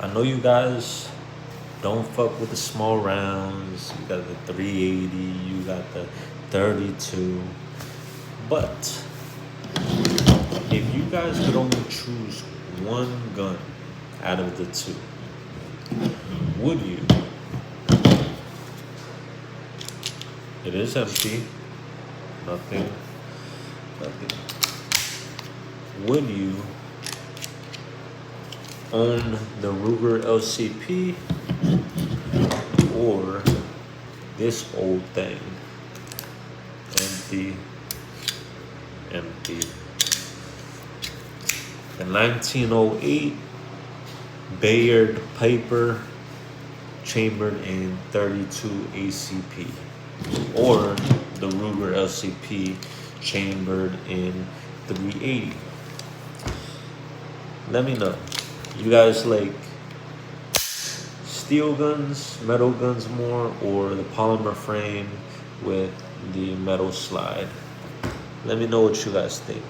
I know you guys don't fuck with the small rounds. You got the 380, you got the 32. But if you guys could only choose one gun out of the two, would you? It is empty. Nothing. Nothing. Would you own the Ruger LCP or this old thing? Empty. Empty. The 1908 Bayard Piper chambered in 32 ACP, or the Ruger LCP chambered in 380. Let me know. You guys like steel guns, metal guns more, or the polymer frame with the metal slide? Let me know what you guys think.